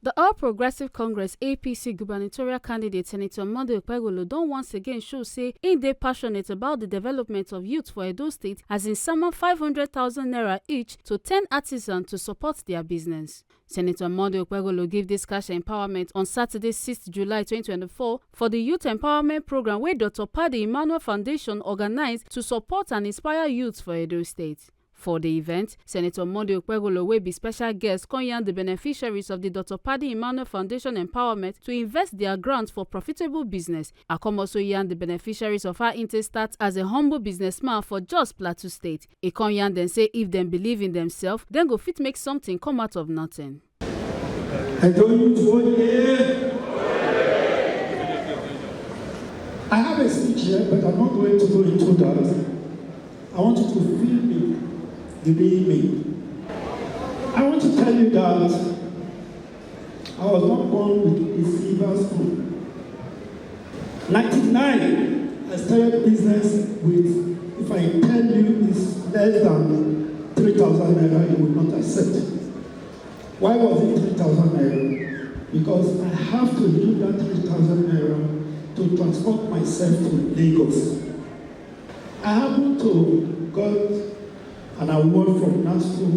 The All Progressive Congress APC gubernatorial candidate Senator Monday Okpebholo don once again show say im dey passionate about the development of youth for Edo State as im summon 500,000 naira each to 10 artisans to support their business. Senator Monday Okpebholo give this cash empowerment on Saturday 6 July 2024 for the Youth Empowerment Program wey Dr. Padi Emmanuel Foundation organized to support and inspire youths for Edo State. For the event, Senator Monday Okpebholo wey be special guest come yarn the beneficiaries of the Dr. Padi Emmanuel Foundation Empowerment to invest their grants for profitable business. I come also yarn the beneficiaries of how im take start as a humble businessman for Jos Plateau State. E come yarn dem say if dem believe in themselves, dem go fit make something come out of nothing. I have a speech here, but I'm not going to go into that. I want you to feel me. You need me. I want to tell you that I was not born with a silver spoon. 99, I started business with, if I tell you it's less than 3,000 naira, you will not accept. Why was it 3,000 naira? Because I have to use that 3,000 naira to transport myself to Lagos. I happened to got an award from NASCO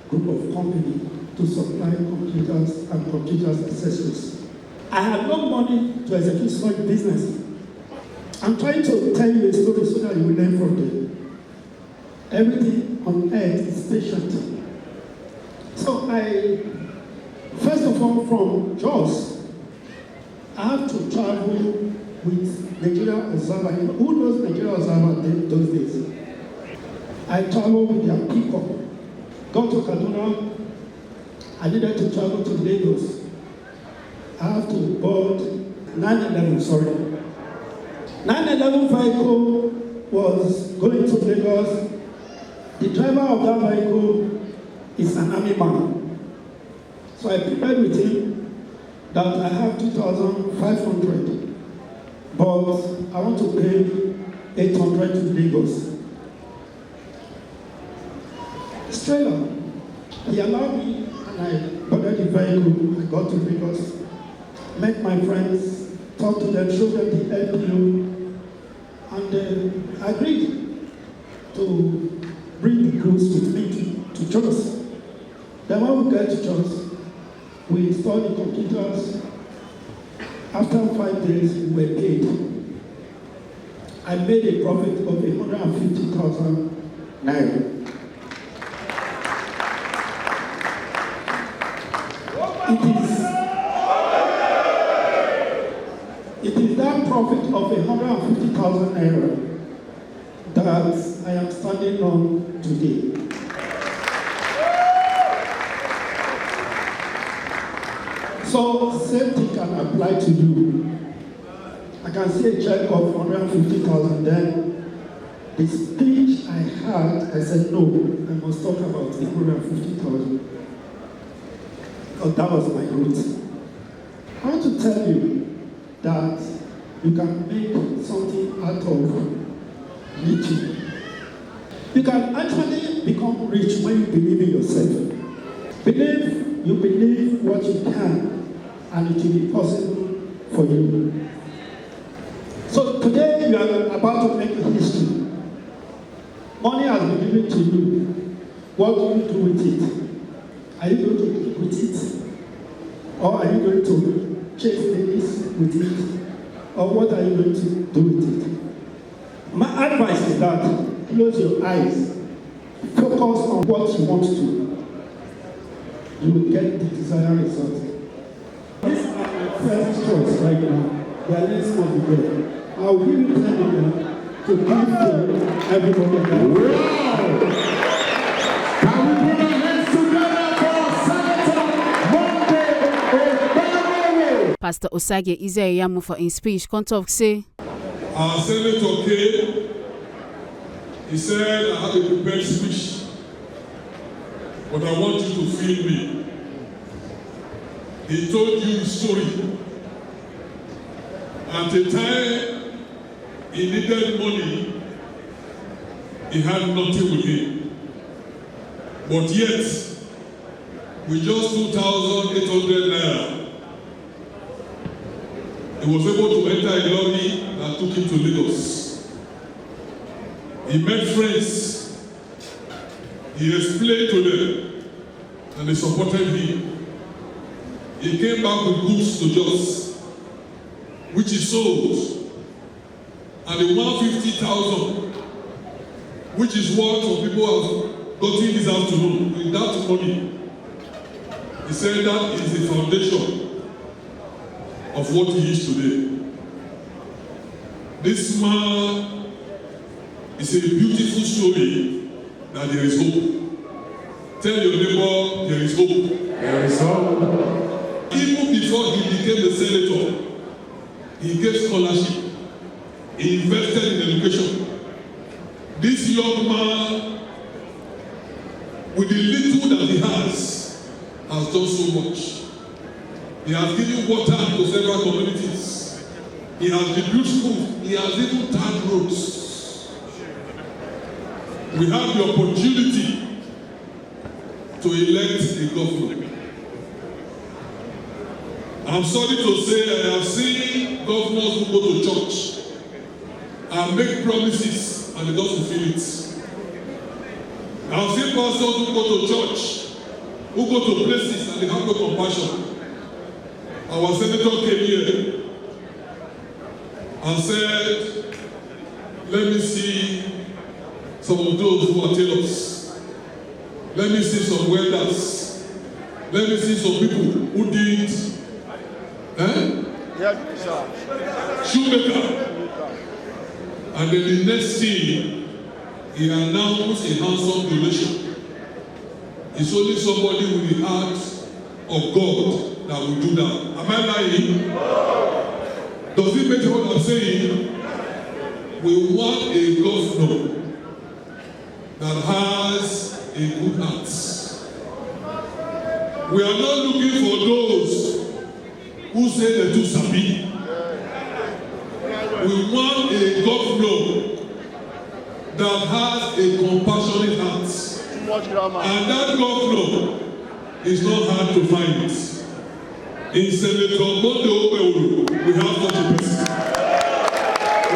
group of company to supply computers and computers accessories. I had no money to execute such business. I'm trying to tell you a story so that you will learn from it. Everything on earth is patient. So first of all, from Jos, I have to travel with Nigeria Observer. Who knows Nigeria Observer those days? I traveled with their people. Got to Kaduna. I needed to travel to Lagos. I have to board 911, sorry. 911 vehicle was going to Lagos. The driver of that vehicle is an army man. So I prepared with him that I have 2,500, but I want to pay 800 to Lagos. Straight up, he allowed me and I boarded the vehicle. I got to Lagos, met my friends, talked to them, showed them the LPO, and agreed to bring the goods with me to Jos. Then when we get to Jos, we installed the computers. After 5 days, we were paid. I made a profit of 150,000 naira. It is that profit of 150,000 naira that I am standing on today. So same thing can apply to you. I can see a check of 150,000. Then the speech I had, I said no, I must talk about the 150,000. Because that was my route. I want to tell you that you can make something out of little. You can actually become rich when you believe in yourself. You believe what you can, and it will be possible for you. So today you are about to make a history. Money has been given to you. What do you do with it? Are you going to keep with it? Or are you going to chase ladies with it? Or what are you going to do with it? My advice is that close your eyes. Focus on what you want to do. You will get the desired result. These are my first choice right now. They are less of the day. I will give you 10 million to give to everybody. Wow! Can we put our hands together for Senator Monday Okpebholo? Pastor Osage Izeyamu for in speech come talk say. Our Senator came. He said, I have a prepared speech, but I want you to feel me. He told you the story. At the time he needed money, he had nothing with him. But yet, with just 2,800 naira, he was able to enter a lorry that took him to Lagos. He met friends. He explained to them, and they supported him. He came back with goods to Jos, which he sold, and the 150,000, which is what some people have gotten this afternoon, with that money. He said that is the foundation of what he is today. This man is a beautiful story that there is hope. Tell your neighbor there is hope. There is hope. Even before he became a senator, he gave scholarship. He invested in education. This young man, with the little that he has done so much. He has given water to several communities. He has rebuilt schools. He has even tarred roads. We have the opportunity to elect a governor. I'm sorry to say I have seen governors who go to church and make promises and they don't fulfill it. I've seen pastors who go to church, who go to places and they have no compassion. Our senator came here and said, let me see some of those who are tailors. Let me see some welders. Let me see some people who did shoemaker. And then the next thing, he announced a handsome donation. It's only somebody with the heart of God that will do that. Am I lying? Does it make sense what I'm saying? We want a governor that has a good heart. We are not looking for those who say they do sabi. We want a governor that has a compassionate heart. And that governor is not hard to find. In Senator Monday Opeolu, we have such a person.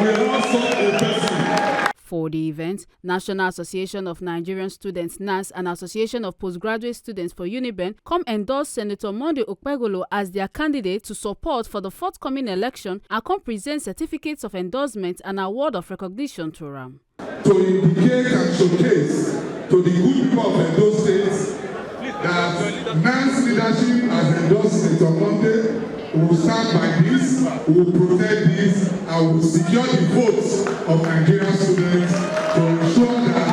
We have such a person. For the event, National Association of Nigerian Students (NAS) and Association of Postgraduate Students for UNIBEN come endorse Senator Monday Okpebholo as their candidate to support for the forthcoming election and come present certificates of endorsement and award of recognition to them. To indicate and showcase to the good people of Edo State that NAS leadership has endorsed Senator Monday. We will stand by this, we will protect this, and we will secure the votes of Nigerian students to ensure that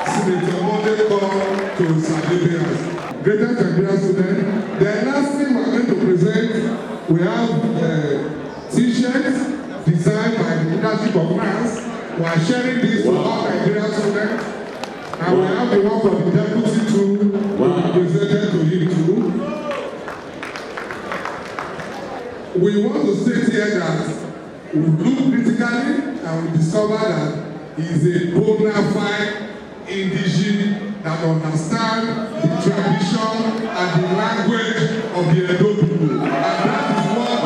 Senator Monday come to Saturday. Greatest Nigerian students. The last thing we are going to present, we have T-shirts designed by the leadership of NAS. We are sharing this to all Nigerian students, and we have the one for the deputy too, presented to you too. We want to state here that we look critically and we discover that he is a bona fide indigenous that understands the tradition and the language of the Edo people. And that is what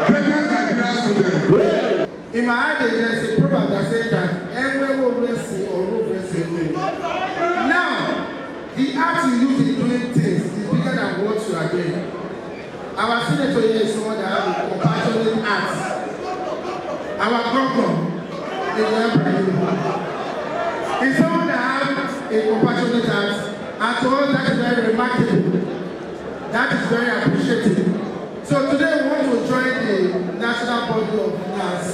greatest Nigerian students. In my eye, there is a proverb that says that everywhere will bless or will bless you. Now, the art you use in doing things is bigger than what you are doing. Our senator here is someone that has a compassionate heart. Our governor is He's someone that has a compassionate heart, and to us that is very remarkable. That is very appreciative. So today we want to join the national body of NAS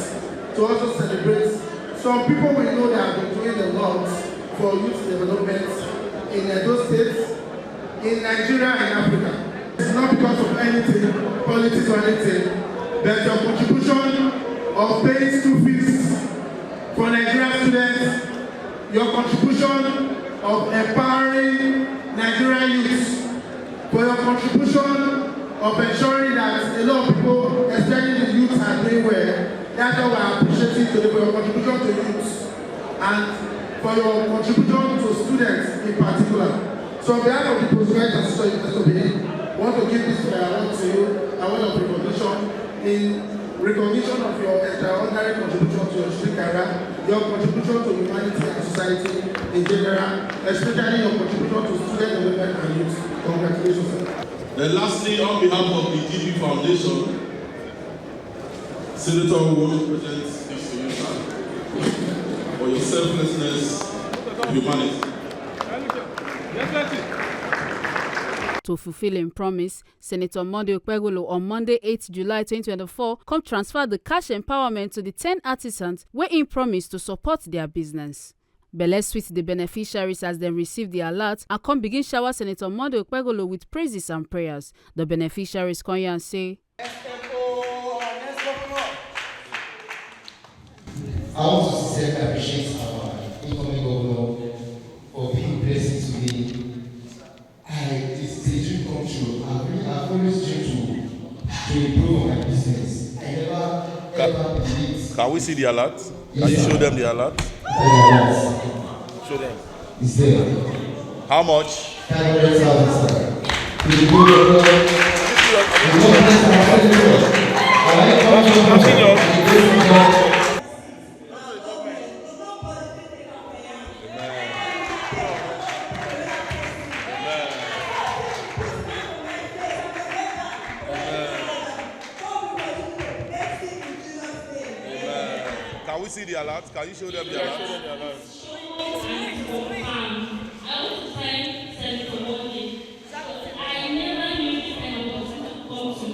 to also celebrate some people we know that have been doing a lot for youth development in Edo State, in Nigeria, and Africa. It's not because of anything, politics or anything, but your contribution of paying school fees for Nigerian students, your contribution of empowering Nigerian youth, for your contribution of ensuring that a lot of people, especially the youth, are doing well. That's what we're appreciating today, for your contribution to youth and for your contribution to students in particular. So on behalf of the postgraduate association, I want to give this award to you award of recognition in recognition of your extraordinary contribution to your civic career, your contribution to humanity and society in general, especially your contribution to student development and youth. Congratulations. Then lastly, on behalf of the DP Foundation, Senator who presents this to you, sir, for your selflessness and humanity. To fulfill his promise, Senator Monday Okpegolo on Monday 8 July 2024 come transfer the cash empowerment to the 10 artisans where he promised to support their business. Belle sweet the beneficiaries as they receive the alert and come begin shower Senator Monday Okpegolo with praises and prayers. The beneficiaries come here and say, I want to sincerely appreciate our incoming governor for being blessed to me. It's a dream come true. I've always dreamed to improve on my business. I never ever believed. Can we see the alert? Can you show them the alert? Show them. It's there. How much? 500,000, sir. To the good of God. The Lord bless our Lord. Our incoming Can we see the alert? Can you show them the alert? I want to thank Senator Monday. I never knew this kind of person to come to me.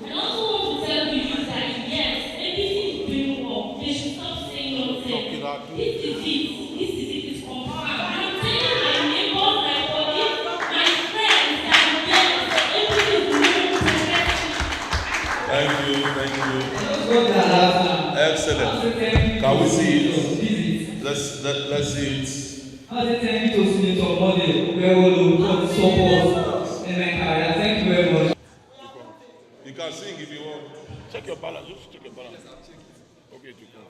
And I also want to tell you that yes, APC is doing well. They should stop saying nonsense. This is it. It's confirmed. I'm telling my neighbors, my colleagues, my friends that yes, APC is doing Thank you. Excellent. Can we see it? Let's see it. I want to thank you to Senator Monday for the support in my career. Thank you very much. You can sing if you want. Check your balance. Just check your balance. Okay, to come.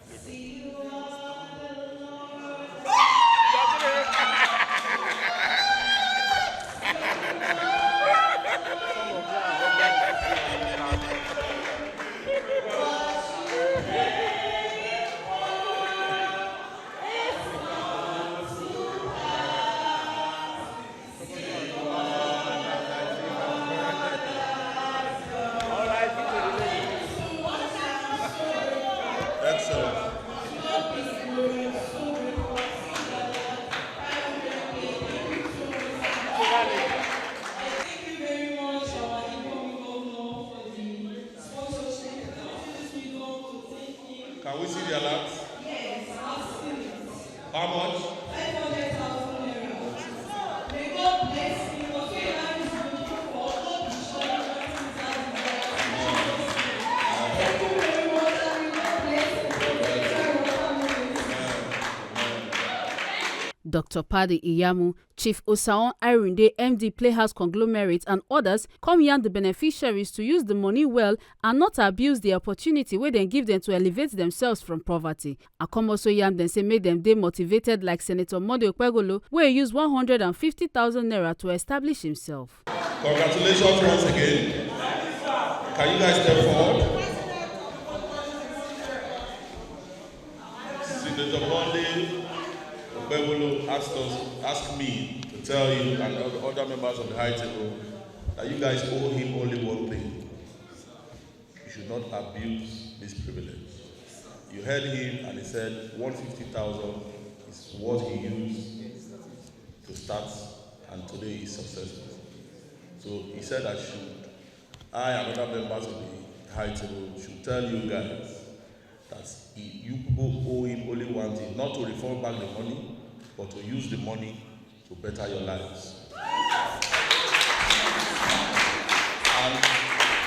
Excellent. Thank you very much, our incoming governor, for the sponsorship. Can we see the alert? Yes, I've seen it. How much? 500,000 naira. May God bless you. For so long, is looking for God to show you what is Thank you very much, and may God bless you for the entire family. Dr. Paddy Iyamu, Chief Osaon Irinde, MD Playhouse Conglomerate and others come yarn the beneficiaries to use the money well and not abuse the opportunity where they give them to elevate themselves from poverty. I come also yarn them say make them dey motivated like Senator Monday Okpegolo where he used 150,000 naira to establish himself. Congratulations once again. Can you guys step forward? Senator Monday Okpegolo asked me to tell you and other members of the high table that you guys owe him only one thing. You should not abuse this privilege. You heard him and he said 150,000 is what he used to start and today is successful. So he said I and other members of the high table should tell you guys that you people owe him only one thing, not to reform back the money, but to use the money to better your lives. And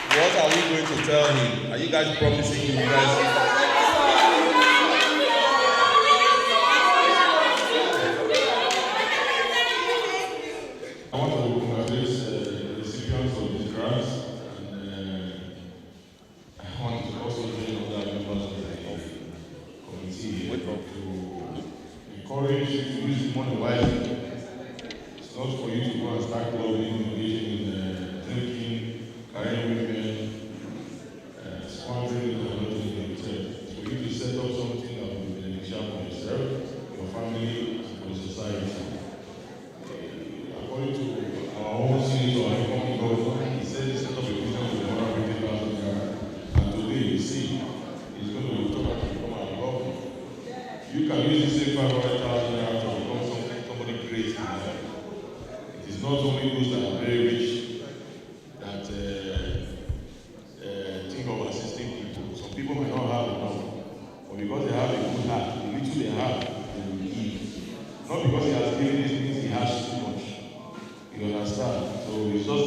what are we going to tell him? Are you guys promising you guys? I want to congratulate the recipients of these grants, and I want to also join other members of the committee to encourage you to use the money wisely. It's not for you to go and start clubbing, engaging in drinking, carrying women,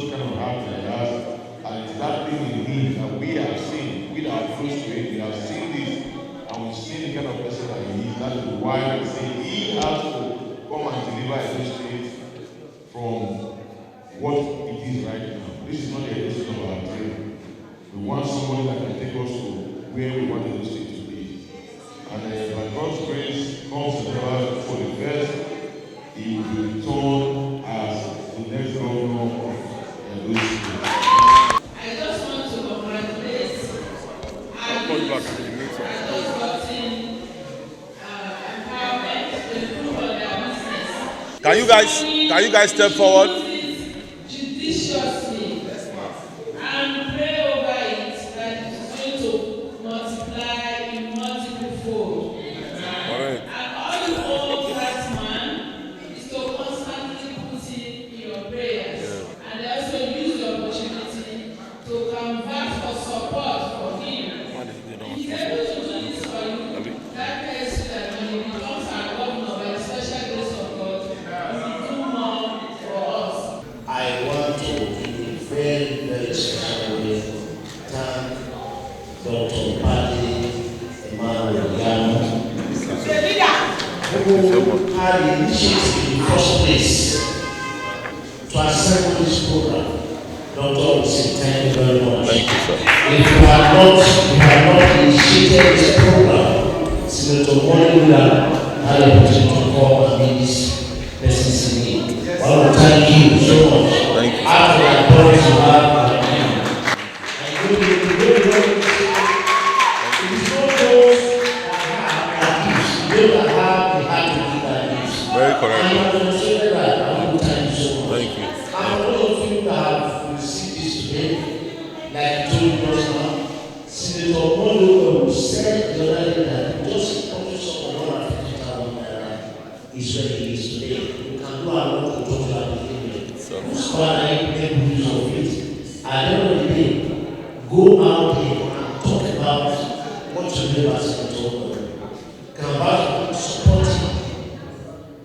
the kind of heart that he has, and it's that thing in him that we have seen, we that are close to him, we have seen this, and we've seen the kind of person that he is. That is why we say he has to come and deliver Edo State from what it is right now. This is not the Edo State of our dream. We want somebody that can take us to where we want Edo State to be. And by God's grace, comes September 41st, he will be returned as the next governor of Edo State. I just want to congratulate I'll call you back in a minute. empowerment to improve on their business. Can you guys step forward? Judiciously and pray over it that it is going to multiply in multiple fold. Alright. And all you owe that man is to constantly put in your prayers and also use the opportunity to convert or support for him. If he's able to do this for you, that tells you that when he becomes our governor by the special grace of God, he will do more for us. I want to, in a very, very special way, thank Dr. Paddy Emmanuel Yano, who had the initiative in the first place to assemble this program. Dr. Olsen, thank you very much. Thank you, sir. If you have not initiated this program, Senator Money would have had the opportunity to come and meet this person's in need. I want to thank you so much. Thank you. After the appointment you have at hand. And you will be very well. It is not those that have that gifts, those that have the heart to give that gifts. Very correct. And you have demonstrated that. I want to thank you so much. Thank you. And for those of you that have received this today, like you told us now, Senator Mondo said the other day that just purchase of 150,000 naira is where he is today. You can do a lot to talk about the thing. So I make use of it. At the end of the day, go out there and talk about what you do as Senator Mondo. Come back, support him.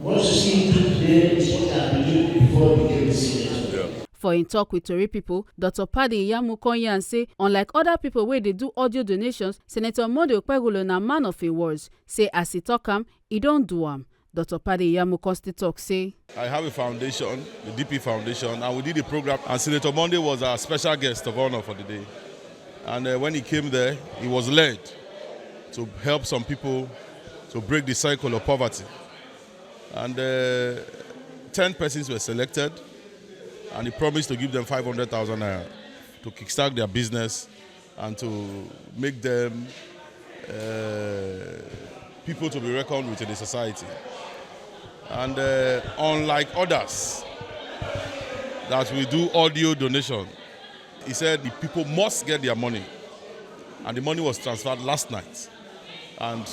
What you see him do today is what I believed before he became a senator. For in talk with Tori people, Dr. Paddy Iyamukonyan say, unlike other people where they do audio donations, Senator Monday Okpebholo na man of a words. Say as he talk am, he don't do am. Dr. Paddy Iyamukon still talk say, I have a foundation, the DP Foundation, and we did a program, and Senator Monday was our special guest of honor for the day. And when he came there, he was led to help some people to break the cycle of poverty. And 10 persons were selected, and he promised to give them 500,000 naira to kickstart their business and to make them people to be reckoned with in the society. And unlike others that we do audio donation, he said the people must get their money. And the money was transferred last night. And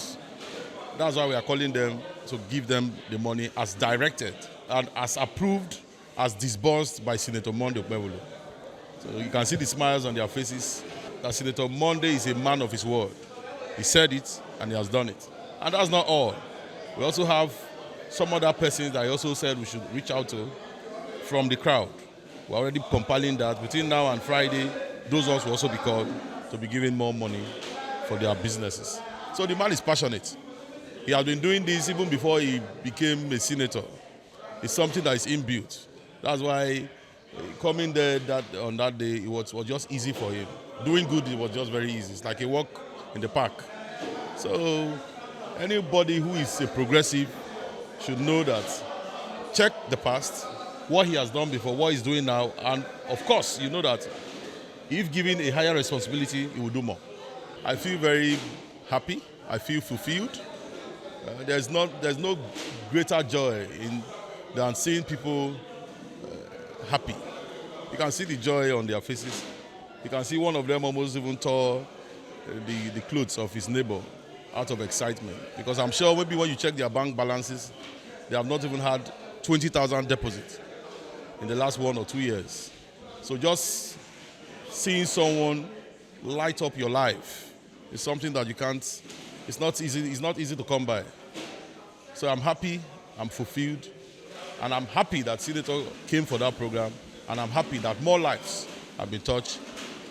that's why we are calling them to give them the money as directed and as approved, as disbursed by Senator Monday Okpebholo. So you can see the smiles on their faces that Senator Monday is a man of his word. He said it and he has done it. And that's not all. We also have some other persons that he also said we should reach out to from the crowd. We're already compiling that. Between now and Friday, those ones will also be called to be given more money for their businesses. So the man is passionate. He has been doing this even before he became a senator. It's something that is inbuilt. That's why coming there on that day, it was just easy for him. Doing good, it was just very easy. It's like a walk in the park. So anybody who is a progressive should know that, check the past, what he has done before, what he's doing now, and of course, you know that if given a higher responsibility, he will do more. I feel very happy. I feel fulfilled. There's no greater joy than seeing people happy. You can see the joy on their faces. You can see one of them almost even tore the clothes of his neighbor out of excitement. Because I'm sure maybe when you check their bank balances, they have not even had 20,000 deposits in the last 1 or 2 years. So just seeing someone light up your life is something that you can't, it's not easy to come by. So I'm happy, I'm fulfilled, and I'm happy that Senator came for that program And I'm happy that more lives have been touched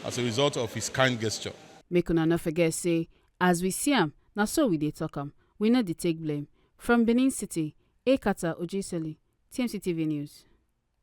as a result of his kind gesture. Make una no forget say, as we see am, na so we dey talk am. We no dey take blame. From Benin City, Ekata Ojiseli, TMC TV News.